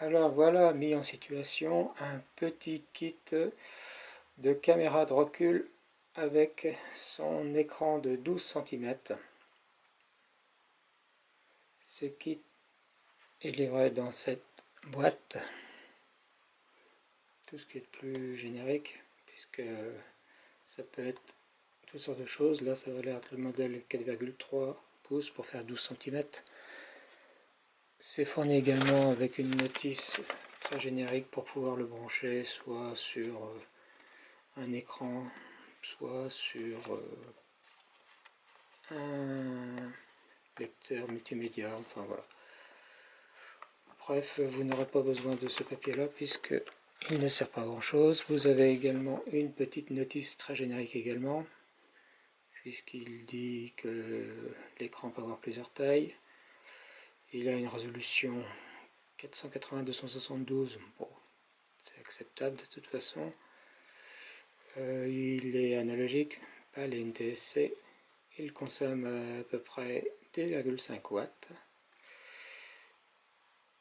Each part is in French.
Alors voilà, mis en situation, un petit kit de caméra de recul avec son écran de 12 cm. Ce kit est livré dans cette boîte. Tout ce qui est plus générique, puisque ça peut être toutes sortes de choses. Là, ça va l'air le modèle 4,3 pouces pour faire 12 cm. C'est fourni également avec une notice très générique pour pouvoir le brancher soit sur un écran, soit sur un lecteur multimédia, enfin voilà. Bref, vous n'aurez pas besoin de ce papier là puisque il ne sert pas à grand chose. Vous avez également une petite notice très générique également, puisqu'il dit que l'écran peut avoir plusieurs tailles. Il a une résolution 480-272, bon, c'est acceptable de toute façon. Il est analogique, pas les NTSC. Il consomme à peu près 2,5 watts.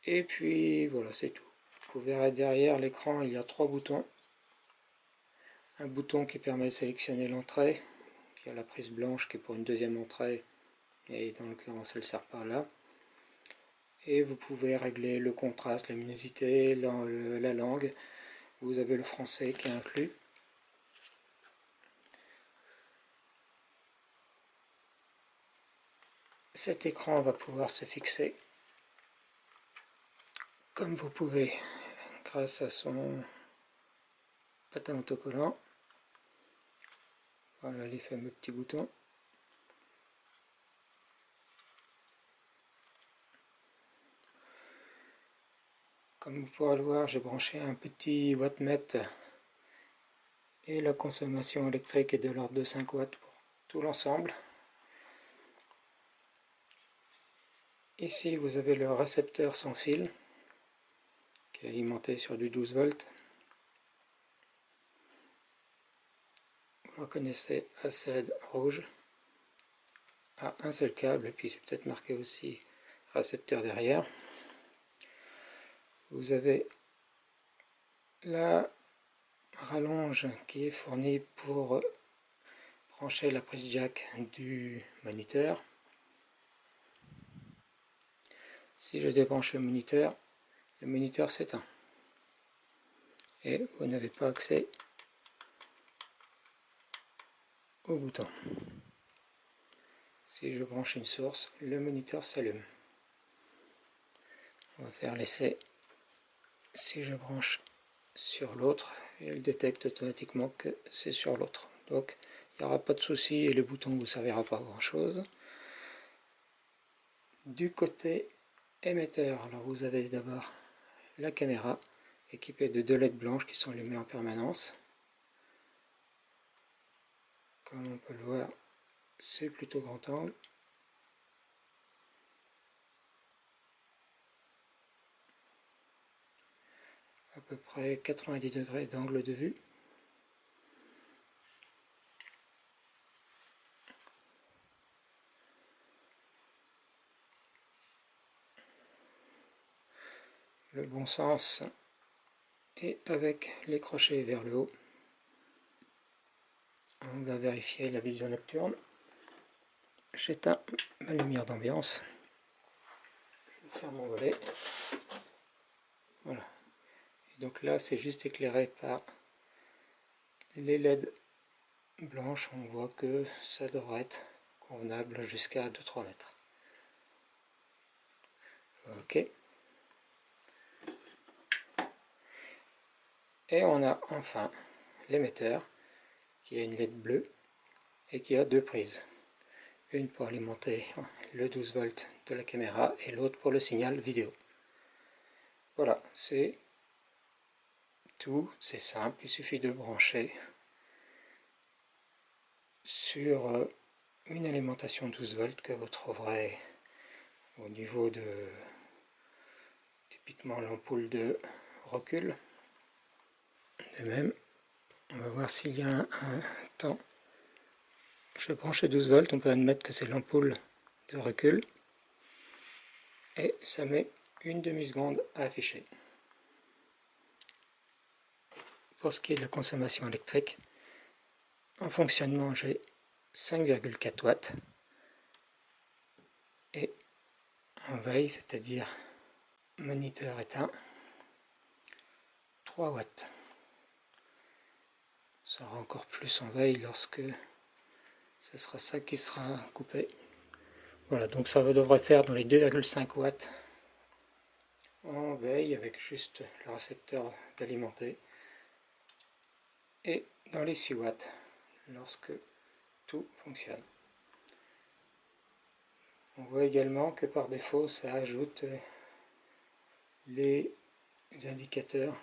Et puis voilà, c'est tout. Vous verrez derrière l'écran, il y a 3 boutons. Un bouton qui permet de sélectionner l'entrée. Il y a la prise blanche qui est pour une deuxième entrée, et dans l'occurrence elle sert par là. Et vous pouvez régler le contraste, la luminosité, la langue. Vous avez le français qui est inclus. Cet écran va pouvoir se fixer comme vous pouvez grâce à son patin autocollant. Voilà les fameux petits boutons. Comme vous pourrez le voir, j'ai branché un petit wattmètre et la consommation électrique est de l'ordre de 5 watts pour tout l'ensemble. Ici vous avez le récepteur sans fil qui est alimenté sur du 12 volts. Vous reconnaissez ACED rouge à un seul câble, et puis c'est peut-être marqué aussi récepteur derrière. Vous avez la rallonge qui est fournie pour brancher la prise jack du moniteur. Si je débranche le moniteur s'éteint et vous n'avez pas accès au bouton. Si je branche une source, le moniteur s'allume. On va faire l'essai. Si je branche sur l'autre, il détecte automatiquement que c'est sur l'autre. Donc il n'y aura pas de souci et le bouton ne vous servira pas à grand chose. Du côté émetteur, alors vous avez d'abord la caméra équipée de 2 LED blanches qui sont allumées en permanence. Comme on peut le voir, c'est plutôt grand angle. À peu près 90 degrés d'angle de vue. Le bon sens est avec les crochets vers le haut. On va vérifier la vision nocturne. J'éteins ma lumière d'ambiance. Je vais faire mon volet. Voilà. Et donc là, c'est juste éclairé par les LED blanches. On voit que ça devrait être convenable jusqu'à 2-3 mètres. Ok. Et on a enfin l'émetteur qui a une LED bleue et qui a 2 prises. Une pour alimenter le 12 volts de la caméra et l'autre pour le signal vidéo. Voilà, c'est tout, c'est simple, il suffit de brancher sur une alimentation 12 volts que vous trouverez au niveau de typiquement l'ampoule de recul. De même, on va voir s'il y a un temps. Je branche 12 volts, on peut admettre que c'est l'ampoule de recul et ça met une demi-seconde à afficher. Pour ce qui est de la consommation électrique, en fonctionnement j'ai 5,4 watts et en veille, c'est-à-dire moniteur éteint, 3 watts. Ça sera encore plus en veille lorsque ce sera ça qui sera coupé. Voilà, donc ça devrait faire dans les 2,5 watts en veille avec juste le récepteur d'alimenter, et dans les 6 watts lorsque tout fonctionne. On voit également que par défaut ça ajoute les indicateurs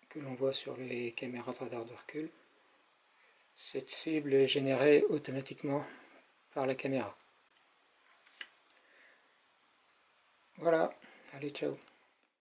que l'on voit sur les caméras radar de recul. Cette cible est générée automatiquement par la caméra. Voilà, allez ciao.